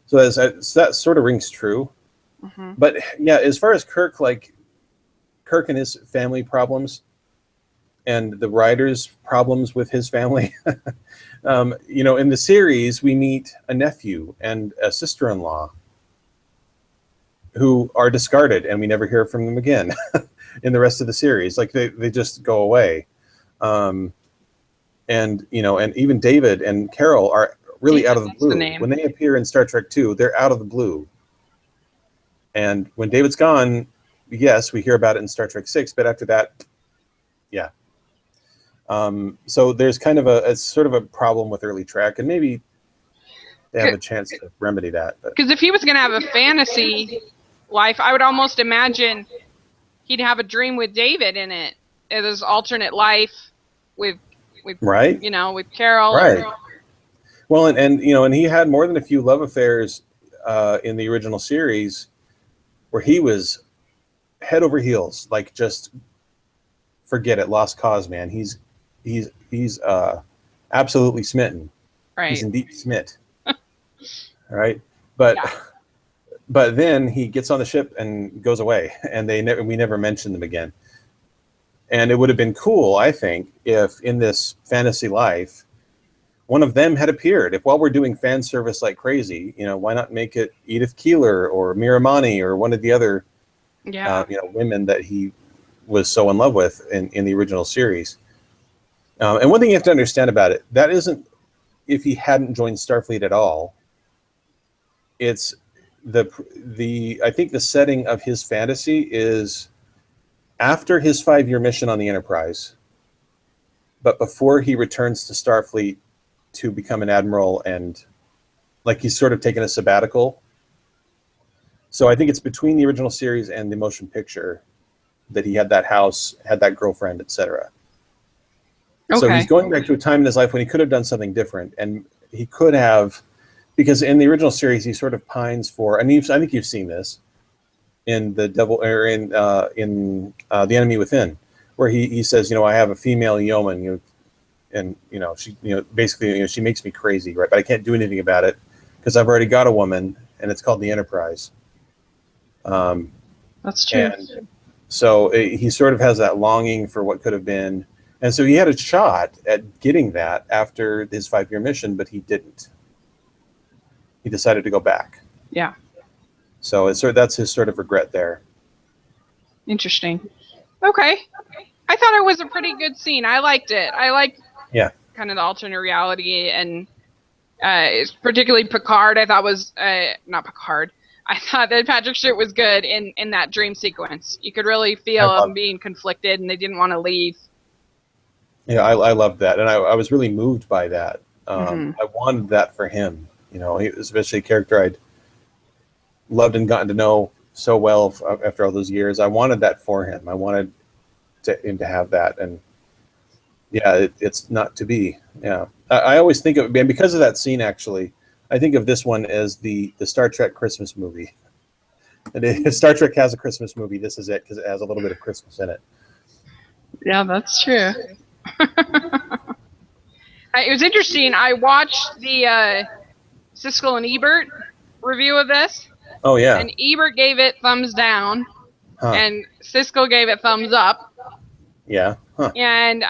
So that sort of rings true. Mm-hmm. But yeah, as far as Kirk and his family problems and the writer's problems with his family, in the series we meet a nephew and a sister-in-law who are discarded, and we never hear from them again in the rest of the series. Like they just go away. And even David and Carol are really out of the blue. When they appear in Star Trek II, they're out of the blue. And when David's gone, yes, we hear about it in Star Trek VI, but after that, yeah. So there's kind of a sort of a problem with early Trek, and maybe they have a chance to remedy that. Because if he was going to have a fantasy life, I would almost imagine he'd have a dream with David in it. There's alternate life with right, with Carol. Right. Well, and he had more than a few love affairs in the original series, where he was head over heels, like just forget it, lost cause, man. He's absolutely smitten. Right. He's indeed smit. Right, but then he gets on the ship and goes away, and we never mention them again. And it would have been cool, I think, if in this fantasy life one of them had appeared. If while we're doing fan service like crazy, why not make it Edith Keeler or Miramani or one of the other women that he was so in love with in the original series. And one thing you have to understand about it, that isn't if he hadn't joined Starfleet at all. It's I think the setting of his fantasy is after his 5-year mission on the Enterprise, but before he returns to Starfleet to become an admiral, and like he's sort of taken a sabbatical. So I think it's between the original series and the motion picture that he had that house, had that girlfriend, etc. Okay. So he's going back to a time in his life when he could have done something different, and he could have, because in the original series he sort of pines for, and I think you've seen this in the The Enemy Within, where he says, I have a female yeoman, and she, basically, she makes me crazy, right? But I can't do anything about it because I've already got a woman, and it's called the Enterprise. That's true. And so he sort of has that longing for what could have been. And so he had a shot at getting that after his 5-year mission, but he didn't. He decided to go back. Yeah. So that's his sort of regret there. Interesting. Okay. I thought it was a pretty good scene. I liked it. I liked kind of the alternate reality, and particularly Picard. I thought was not Picard. I thought that Patrick Stewart was good in that dream sequence. You could really feel him being conflicted, and they didn't want to leave. Yeah, I loved that, and I was really moved by that. I wanted that for him. He was especially a character I'd loved and gotten to know so well after all those years. I wanted that for him. I wanted him to have that, and it's not to be. Yeah, I always think of, and because of that scene, actually, I think of this one as the Star Trek Christmas movie. And if Star Trek has a Christmas movie, this is it, because it has a little bit of Christmas in it. Yeah, that's true. It was interesting. I watched the Siskel and Ebert review of this. Oh, yeah. And Ebert gave it thumbs down, and Siskel gave it thumbs up. Yeah. Huh. And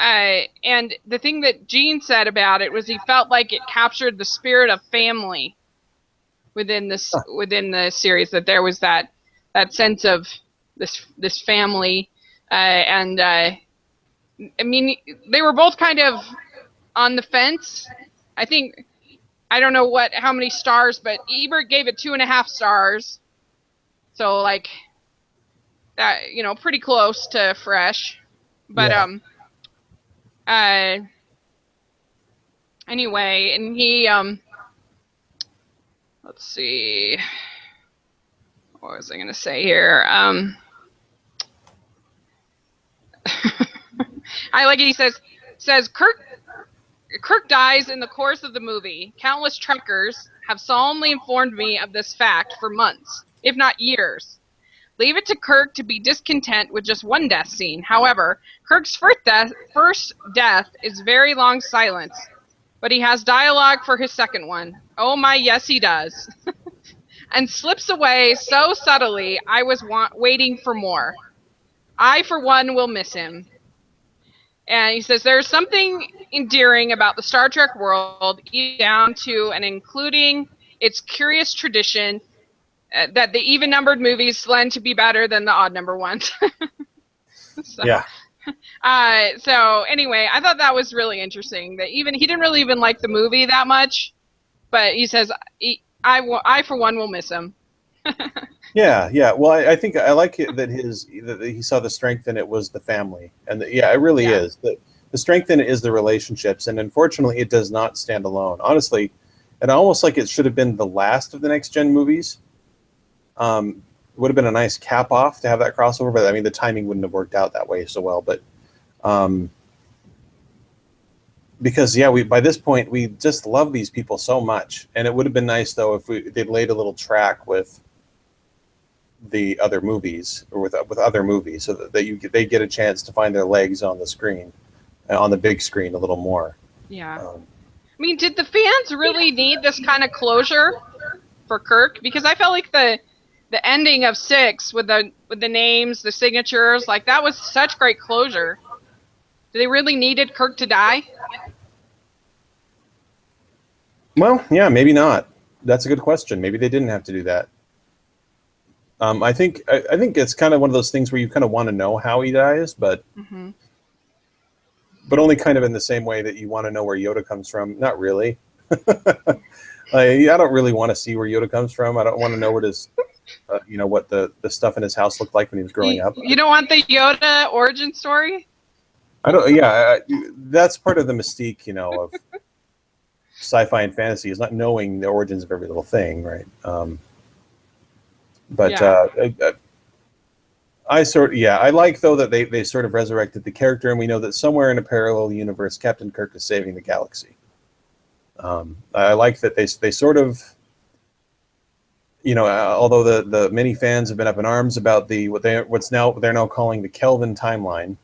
and the thing that Gene said about it was he felt like it captured the spirit of family within the series. That there was that sense of this family, and I mean, they were both kind of on the fence. I think, I don't know how many stars, but Ebert gave it 2.5 stars. So like that, pretty close to fresh. But anyway, and he let's see, what was I gonna say here? I like it. He says Kirk dies in the course of the movie. Countless trekkers have solemnly informed me of this fact for months, if not years. Leave it to Kirk to be discontent with just one death scene. However, Kirk's first death is very long silence, but he has dialogue for his second one. Oh my, yes he does. And slips away so subtly, I was waiting for more. I, for one, will miss him. And he says there's something endearing about the Star Trek world, even down to and including its curious tradition that the even-numbered movies lend to be better than the odd-number ones. So anyway, I thought that was really interesting. That he didn't really even like the movie that much, but he says I for one will miss him. Yeah. Well, I think I like it that he saw the strength in it was the family, and it really is. The strength in it is the relationships, and unfortunately, it does not stand alone. Honestly, and almost like it should have been the last of the next gen movies. Would have been a nice cap off to have that crossover, but I mean the timing wouldn't have worked out that way so well. But because by this point we just love these people so much, and it would have been nice though if they'd laid a little track with the other movies or with other movies, so that they get a chance to find their legs on the screen, on the big screen a little more. Yeah. I mean, did the fans really need this kind of closure for Kirk? Because I felt like the ending of 6 with the names, the signatures, like that was such great closure. Do they really needed Kirk to die? Well, yeah, maybe not. That's a good question. Maybe they didn't have to do that. I think it's kind of one of those things where you kind of want to know how he dies, but Mm-hmm. only kind of in the same way that you want to know where Yoda comes from. Not really. I don't really want to see where Yoda comes from. I don't want to know what his, what the stuff in his house looked like when he was growing up. You don't want the Yoda origin story? I don't. Yeah, that's part of the mystique, of sci-fi and fantasy is not knowing the origins of every little thing, right? But Yeah. I like though that they sort of resurrected the character, and we know that somewhere in a parallel universe, Captain Kirk is saving the galaxy. I like that they sort of, although the many fans have been up in arms about they're now calling the Kelvin timeline,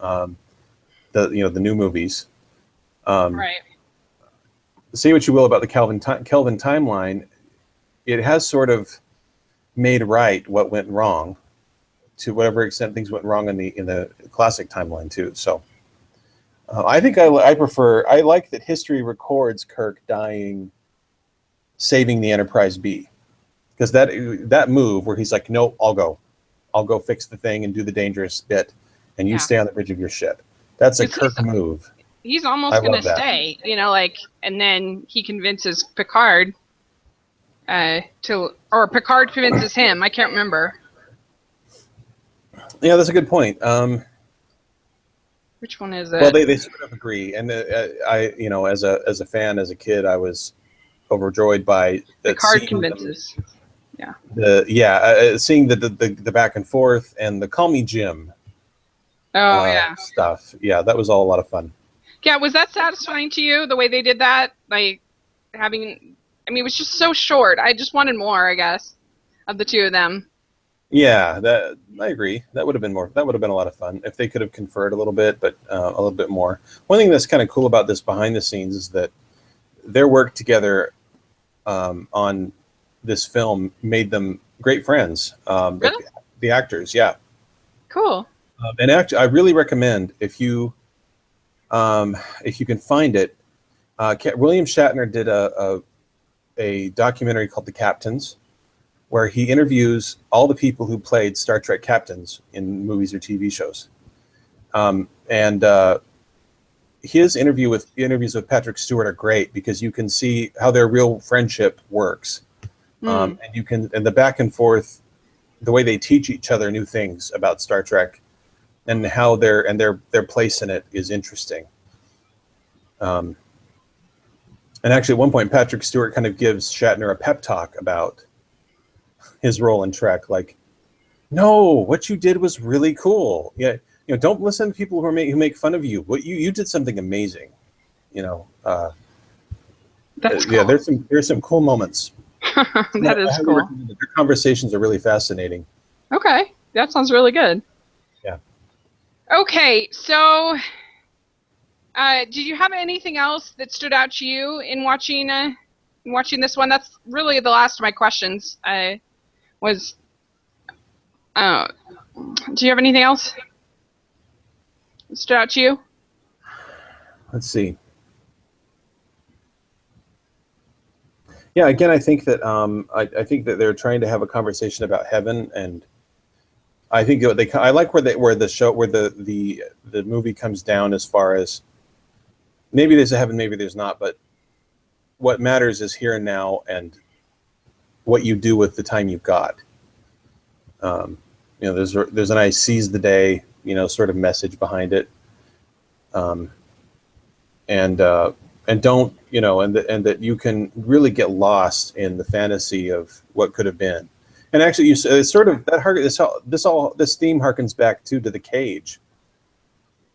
the new movies. Right. Say what you will about the Kelvin timeline, it has sort of made right what went wrong, to whatever extent things went wrong in the classic timeline too. So I think I like that history records Kirk dying, saving the Enterprise B, because that move where he's like, no, I'll go fix the thing and do the dangerous bit, and you stay on the bridge of your ship. That's a Kirk move. He's almost going to stay, and then he convinces Picard or Picard convinces him. I can't remember. Yeah, that's a good point. Which one is it? Well, they sort of agree, and I, as a fan, as a kid, I was overjoyed by Picard convinces. Seeing the back and forth and the "Call Me Jim" stuff. Yeah, that was all a lot of fun. Yeah, was that satisfying to you, the way they did that? Like, it was just so short. I just wanted more, I guess, of the two of them. Yeah, I agree. That would have been a lot of fun if they could have conferred a little bit, but a little bit more. One thing that's kind of cool about this behind the scenes is that their work together on this film made them great friends. Really? The actors, yeah. Cool. And actually, I really recommend if you can find it. William Shatner did a documentary called The Captains, where he interviews all the people who played Star Trek captains in movies or TV shows. His interviews with Patrick Stewart are great because you can see how their real friendship works. And the back and forth, the way they teach each other new things about Star Trek and how their place in it is interesting. And actually at one point, Patrick Stewart kind of gives Shatner a pep talk about his role in Trek, like, no, what you did was really cool. Yeah, don't listen to people who make fun of you. What you did something amazing. That's cool. Yeah, there's some cool moments. That is cool. Their conversations are really fascinating. Okay, that sounds really good. Yeah. Okay, so did you have anything else that stood out to you in watching this one? That's really the last of my questions. Do you have anything else that stood out to you? Let's see. Yeah, again, I think that I think that they're trying to have a conversation about heaven, and I think I like where the movie comes down as far as maybe there's a heaven, maybe there's not, but what matters is here and now and what you do with the time you've got. There's a nice seize the day, sort of message behind it. And don't, and that you can really get lost in the fantasy of what could have been. And actually, it's sort of that this theme harkens back to The Cage,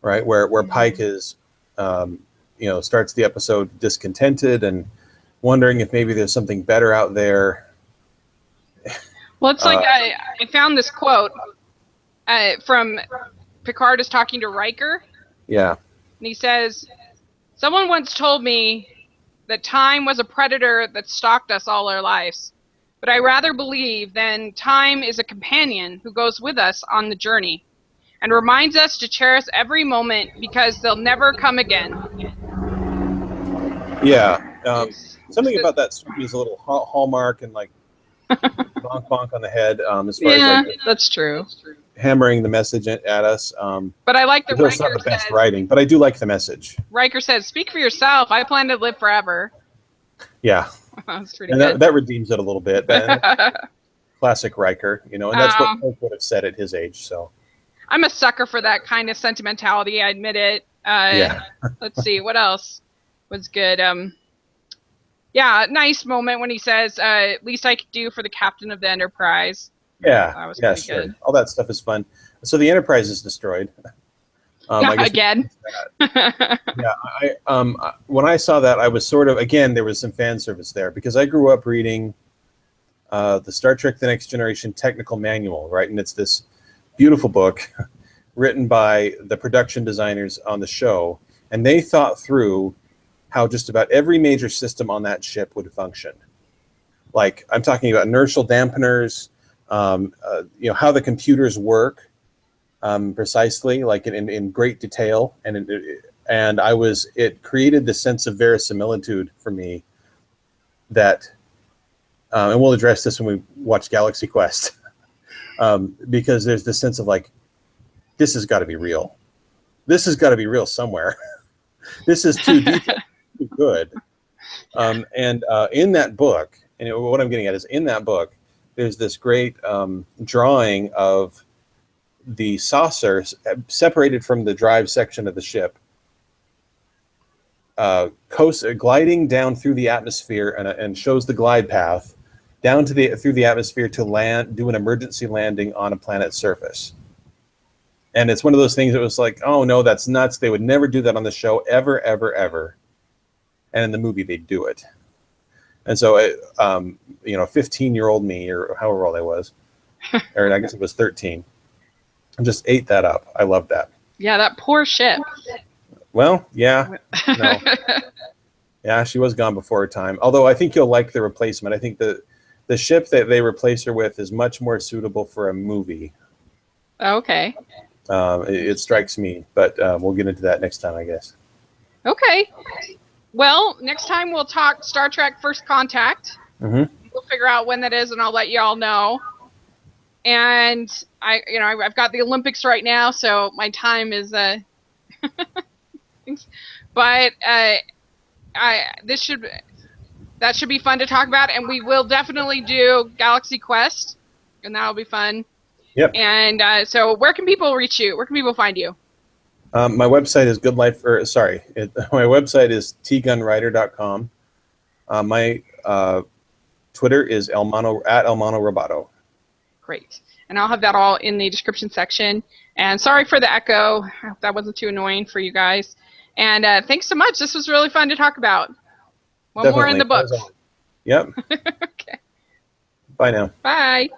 right? Where Pike is, starts the episode discontented and wondering if maybe there's something better out there. Well, it's like I found this quote from Picard is talking to Riker. Yeah. And he says, "Someone once told me that time was a predator that stalked us all our lives. But I rather believe then time is a companion who goes with us on the journey. and reminds us to cherish every moment because they'll never come again. Yeah. Something about that story is a little Hallmark and like bonk bonk on the head as far as like that's true. hammering the message at us. But I like the it's not the best writing, but I do like the message. Riker says, "Speak for yourself. I plan to live forever." Yeah. That's pretty and good. that redeems it a little bit. Classic Riker, you know, and that's what Kirk would have said at his age. So I'm a sucker for that kind of sentimentality. I admit it. Yeah. Let's see what else was good. Yeah, nice moment when he says, "Least I could do for the captain of the Enterprise." Yeah, that was yeah, pretty sure. good. All that stuff is fun. So the Enterprise is destroyed. I guess Again. Yeah, when I saw that, I was sort of, again, there was some fan service there because I grew up reading the Star Trek: The Next Generation technical manual, right? And it's this beautiful book written by the production designers on the show, and they thought through how just about every major system on that ship would function. Like, I'm talking about inertial dampeners, how the computers work precisely, like in great detail, and it created this sense of verisimilitude for me that, and we'll address this when we watch Galaxy Quest, because there's this sense of like, this has got to be real. This has got to be real somewhere. This is too detailed, too good. In that book, and what I'm getting at is in that book, there's this great drawing of the saucer separated from the drive section of the ship, gliding down through the atmosphere, and shows the glide path down to through the atmosphere to do an emergency landing on a planet's surface. And it's one of those things that was like, oh no, that's nuts. They would never do that on the show, ever, ever, ever. And in the movie, they do it. And so, 15-year-old me, or however old I was, or I guess it was 13, I just ate that up. I love that. Yeah, that poor ship. Well, yeah. No. Yeah, she was gone before her time. Although I think you'll like the replacement. I think the ship that they replace her with is much more suitable for a movie. Okay. It strikes me, but we'll get into that next time, I guess. Okay. Well, next time we'll talk Star Trek First Contact. Mm-hmm. We'll figure out when that is, and I'll let you all know. And I've got the Olympics right now, so my time is but that should be fun to talk about, and we will definitely do Galaxy Quest, and that'll be fun. Yep. And so where can people reach you? Where can people find you? My website is my website is tgunwriter.com. My Twitter is at Elmano Roboto. Great. And I'll have that all in the description section. And sorry for the echo. I hope that wasn't too annoying for you guys. And thanks so much. This was really fun to talk about. One more in the book. Yep. Okay. Bye now. Bye.